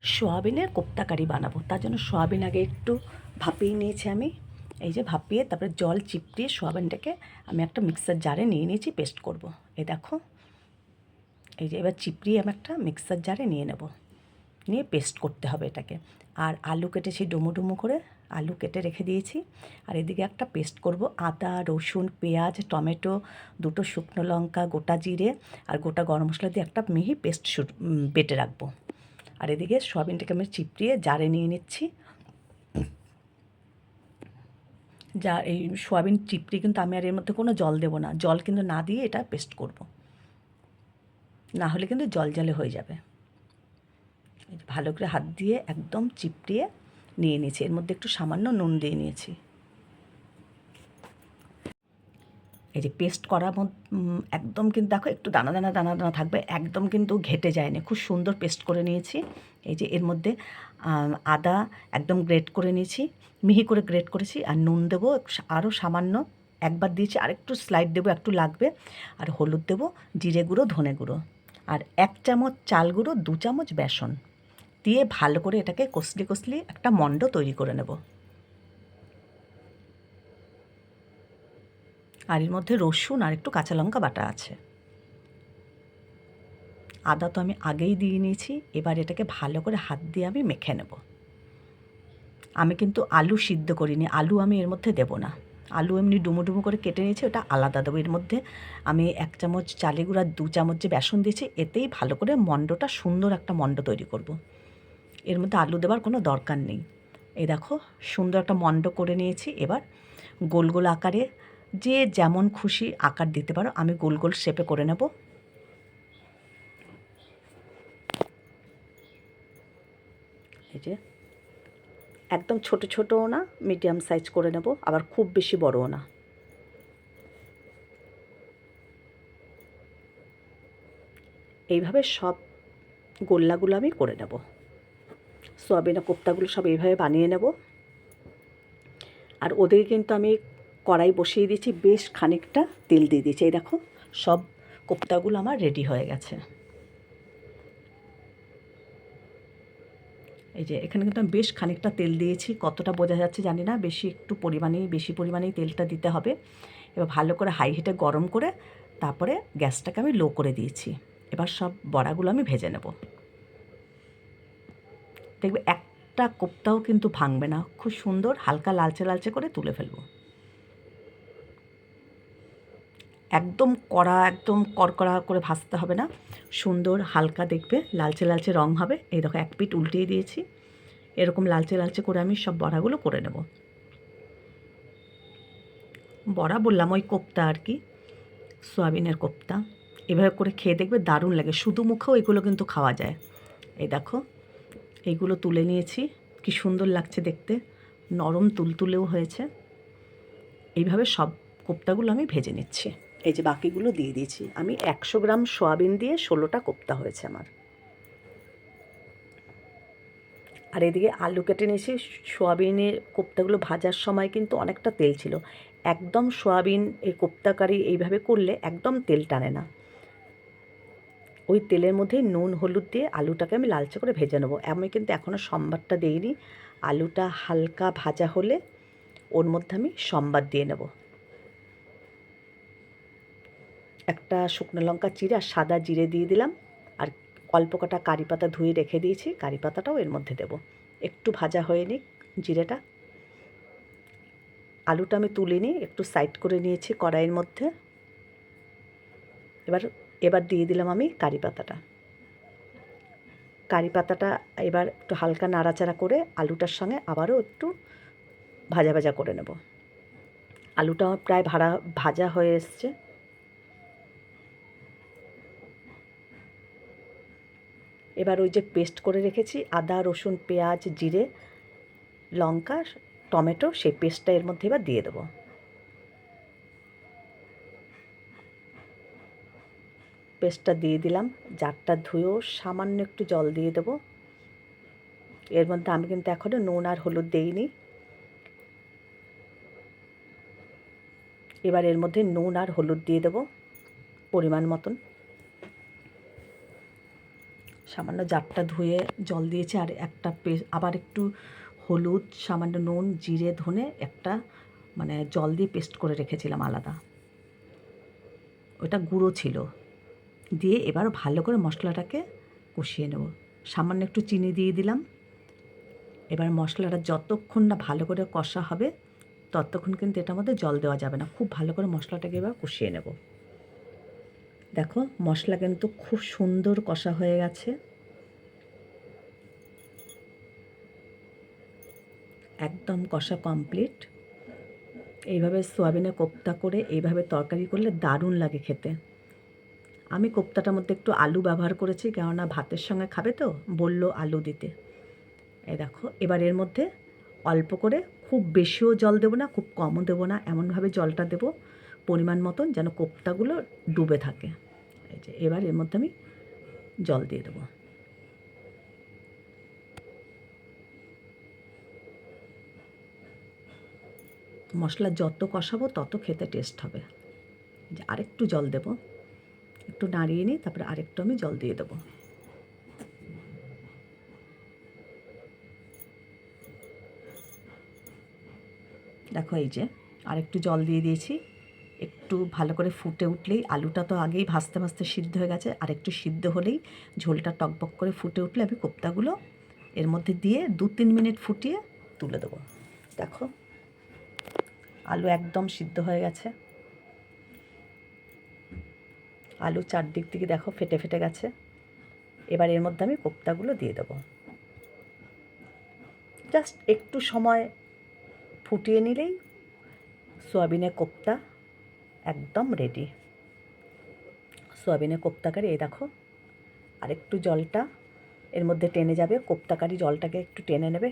সোয়াবিনের কোপ্তা কারি বানাবো, তার জন্য সোয়াবিন আগে একটু ভাপিয়ে নিয়েছি আমি। এই যে ভাপিয়ে তারপরে জল চিপড়িয়ে সোয়াবিনটাকে আমি একটা মিক্সার জারে নিয়ে নিয়েছি, পেস্ট করব। এই দেখো, এই যে এবার চিপড়িয়ে আমি একটা মিক্সার জারে নিয়ে নেব, নিয়ে পেস্ট করতে হবে এটাকে। আর আলু কেটেছি ডুমো ডুমো করে, আলু কেটে রেখে দিয়েছি। আর এদিকে একটা পেস্ট করব, আদা রসুন পেঁয়াজ টমেটো, দুটো শুকনো লঙ্কা, গোটা জিরে আর গোটা গরম মশলা দিয়ে একটা মিহি পেস্ট বেটে রাখবো। আর এদিকে সোয়াবিনটাকে আমি চিপড়িয়ে জারে নিয়ে নিচ্ছি। যা এই সোয়াবিন চিপড়ি কিন্তু আমি আর এর মধ্যে কোনো জল দেবো না, জল কিন্তু না দিয়ে এটা পেস্ট করব, না হলে কিন্তু জল জলে হয়ে যাবে। ভালো করে হাত দিয়ে একদম চিপড়িয়ে নিয়ে নিয়েছি, এর মধ্যে একটু সামান্য নুন দিয়ে নিয়েছি। এই যে পেস্ট করার একদম কিন্তু দেখো একটু দানা দানা দানা দানা থাকবে, একদম কিন্তু ঘেটে যায়নি, খুব সুন্দর পেস্ট করে নিয়েছি। এই যে এর মধ্যে আদা একদম গ্রেট করে নিয়েছি, মিহি করে গ্রেট করেছি। আর নুন দেবো আরও সামান্য, একবার দিয়েছি, আর একটু স্লাইড দেবো, একটু লাগবে। আর হলুদ দেবো, জিরে গুঁড়ো ধনে গুঁড়ো, আর 1 চামচ চাল গুঁড়ো, 2 চামচ বেসন দিয়ে ভালো করে এটাকে কষলি কষলি একটা মণ্ড তৈরি করে নেব। আর এর মধ্যে রসুন আর একটু কাঁচা লঙ্কা বাটা আছে, আদা তো আমি আগেই দিয়ে নিয়েছি। এবার এটাকে ভালো করে হাত দিয়ে আমি মেখে নেব। আমি কিন্তু আলু সিদ্ধ করিনি, আলু আমি এর মধ্যে দেব না, আলু এমনি ডুমো ডুমো করে কেটে নিয়েছি, ওটা আলাদা দেবো। এর মধ্যে আমি 1 চামচ চালে গুঁড়া, 2 চামচ যে বেসন দিয়েছি, এতেই ভালো করে মণ্ডটা সুন্দর একটা মণ্ড তৈরি করব। এর মধ্যে আলু দেওয়ার কোনো দরকার নেই। এই দেখো সুন্দর একটা মণ্ড করে নিয়েছি। এবার গোল গোল আকারে যে যেমন খুশি আকার দিতে পারো, আমি গোল গোল শেপে করে নেব। এই যে একদম ছোট ছোটও না, মিডিয়াম সাইজ করে নেব, আবার খুব বেশি বড়ও না। এইভাবে সব গোল্লাগুলো আমি করে নেব, সোয়াবিনের কোপ্তাগুলো সব এইভাবে বানিয়ে নেব। আর ওদের কিন্তু আমি কড়াই বসিয়ে দিয়েছি, বেশ খানিকটা তেল দিয়ে দিয়েছি। এই দেখো সব কোপ্তাগুলো আমার রেডি হয়ে গেছে। এই যে এখানে কিন্তু আমি বেশ খানিকটা তেল দিয়েছি, কতটা বোঝা যাচ্ছে জানি না, বেশি পরিমাণেই তেলটা দিতে হবে। এবার ভালো করে হাই হিটে গরম করে তারপরে গ্যাসটাকে আমি লো করে দিয়েছি। এবার সব বড়াগুলো আমি ভেজে নেব। দেখবে একটা কোপ্তাও কিন্তু ভাঙবে না, খুব সুন্দর হালকা লালচে লালচে করে তুলে ফেলবো। একদম কড়া, একদম কড়কড়া করে ভাজতে হবে না, সুন্দর হালকা দেখবে লালচে লালচে রং হবে। এই দেখো এক পিঠ উল্টিয়ে দিয়েছি, এরকম লালচে লালচে করে আমি সব বড়াগুলো করে নেব। বড়া বললাম, ওই কোপ্তা আর কি, সয়াবিনের কোপ্তা। এভাবে করে খেয়ে দেখবে দারুণ লাগে, শুধু মুখেও এগুলো কিন্তু খাওয়া যায়। এই দেখো এইগুলো তুলে নিয়েছি, কি সুন্দর লাগছে দেখতে, নরম তুলতুলেও হয়েছে। এইভাবে সব কোপ্তাগুলো আমি ভেজে নিচ্ছি। এই যে বাকিগুলো দিয়ে দিয়েছি আমি, 100 গ্রাম সয়াবিন দিয়ে 16টা কোপ্তা হয়েছে আমার। আর এদিকে আলু কেটে নিয়েছি। সোয়াবিনের কোপ্তাগুলো ভাজার সময় কিন্তু অনেকটা তেল ছিল, একদম সোয়াবিন এই কোপ্তা কারি এইভাবে করলে একদম তেল টানে না। ওই তেলের মধ্যে নুন হলুদ দিয়ে আলুটাকে আমি লালচে করে ভেজে নেবো। আমি কিন্তু এখনও সম্বারটা দিইনি, আলুটা হালকা ভাজা হলে ওর মধ্যে আমি সম্বাদ দিয়ে নেব। একটা শুকনো লঙ্কা চিড়ে আর সাদা জিরে দিয়ে দিলাম, আর অল্প কটা কারি পাতা ধুয়ে রেখে দিয়েছি, কারি পাতাটাও এর মধ্যে দেব। একটু ভাজা হয়ে নিক জিরেটা। আলুটা আমি তুলে নিয়ে একটু সাইড করে নিয়েছি কড়াইয়ের মধ্যে। এবার এবার দিয়ে দিলাম আমি কারি পাতাটা। কারি পাতাটা এবার একটু হালকা নাড়াচাড়া করে আলুটার সঙ্গে আবারও একটু ভাজা ভাজা করে নেব। আলুটা প্রায় ভাজা হয়ে এসছে। এবার ওই যে পেস্ট করে রেখেছি আদা রসুন পেঁয়াজ জিরে লঙ্কা টমেটো, সেই পেস্টটা এর মধ্যে এবার দিয়ে দেবো। পেস্টটা দিয়ে দিলাম, জারটা ধুয়েও সামান্য একটু জল দিয়ে দেবো। এর মধ্যে আমি কিন্তু এখনও নুন আর হলুদ দিইনি। এবার এর মধ্যে নুন আর হলুদ দিয়ে দেবো পরিমাণ মতন। সামান্য জারটা ধুয়ে জল দিয়েছি, আর একটা আবার একটু হলুদ, সামান্য নুন, জিরে, ধনে একটা মানে জল দিয়ে পেস্ট করে রেখেছিলাম আলাদা, ওটা গুঁড়ো ছিল, দিয়ে এবার ভালো করে মশলাটাকে কষিয়ে নেব। সামান্য একটু চিনি দিয়ে দিলাম। এবার মশলাটা যতক্ষণ না ভালো করে কষা হবে ততক্ষণ কিন্তু এটার মধ্যে জল দেওয়া যাবে না। খুব ভালো করে মশলাটাকে এবার কষিয়ে নেব। দেখো মশলা কিন্তু খুব সুন্দর কষা হয়ে গেছে, একদম কষা কমপ্লিট। এইভাবে সোয়াবিনের কোপ্তা করে এইভাবে তরকারি করলে দারুণ লাগে খেতে। আমি কোপ্তাটার মধ্যে একটু আলু ব্যবহার করেছি, কেননা ভাতের সঙ্গে খাবে তো, বললো আলু দিতে। এই দেখো এবার এর মধ্যে অল্প করে, খুব বেশিও জল দেবো না, খুব কমও দেবো না, এমনভাবে জলটা দেবো পরিমাণ মতন যেন কোপ্তাগুলো ডুবে থাকে। এই যে এবার এর মধ্যে আমি জল দিয়ে দেবো। মশলা যত কষাবো তত খেতে টেস্ট হবে। যে আরেকটু জল দেবো, একটু নাড়িয়ে নিই, তারপরে আরেকটু আমি জল দিয়ে দেবো। দেখো এই যে আরেকটু জল দিয়ে দিয়েছি, একটু ভালো করে ফুটে উঠলেই, আলুটা তো আগেই ভাজতে ভাজতে সিদ্ধ হয়ে গেছে, আর একটু সিদ্ধ হলেই ঝোলটা টকবক করে ফুটে উঠলে আমি কোপ্তাগুলো এর মধ্যে দিয়ে 2-3 মিনিট ফুটিয়ে তুলে দেবো। দেখো আলু একদম সিদ্ধ হয়ে গেছে, আলু চারদিক থেকে দেখো ফেটে ফেটে গেছে। এবার এর মধ্যে আমি কোপ্তাগুলো দিয়ে দেবো। জাস্ট একটু সময় ফুটিয়ে নিলেই সোয়াবিনের কোপ্তা একদম রেডি। সোয়াবিনের কোপ্তা কারি এই দেখো আরেকটু জলটা এর মধ্যে টেনে যাবে, কোপ্তা কারি জলটাকে একটু টেনে নেবে।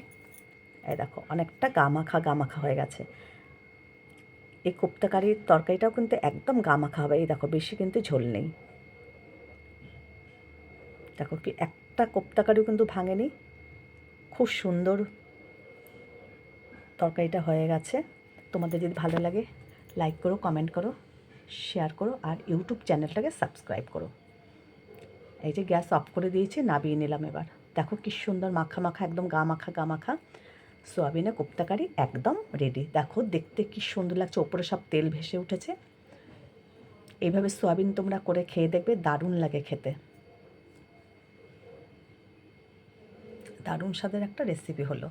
এই দেখো অনেকটা গামাখা হয়ে গেছে। এই কোপ্তা কারির তরকারিটাও কিন্তু একদম গামাখা হবে। এই দেখো বেশি কিন্তু ঝোল নেই। দেখো কি একটা কোপ্তা কারিও কিন্তু ভাঙেনি, খুব সুন্দর তরকারিটা হয়ে গেছে। তোমাদের যদি ভালো লাগে লাইক করো, কমেন্ট করো, শেয়ার করো, আর ইউটিউব চ্যানেলটাকে সাবস্ক্রাইব করো। এই যে গ্যাস অফ করে দিয়েছি, নামিয়ে নিলাম। এবার দেখো কি সুন্দর মাখা মাখা, একদম গা মাখা সোয়াবিনের কোপ্তা কারি একদম রেডি। দেখো দেখতে কি সুন্দর লাগছে, ওপরে সব তেল ভেসে উঠেছে। এইভাবে সোয়াবিন তোমরা করে খেয়ে দেখবে, দারুণ লাগে খেতে, দারুণ স্বাদের একটা রেসিপি হলো।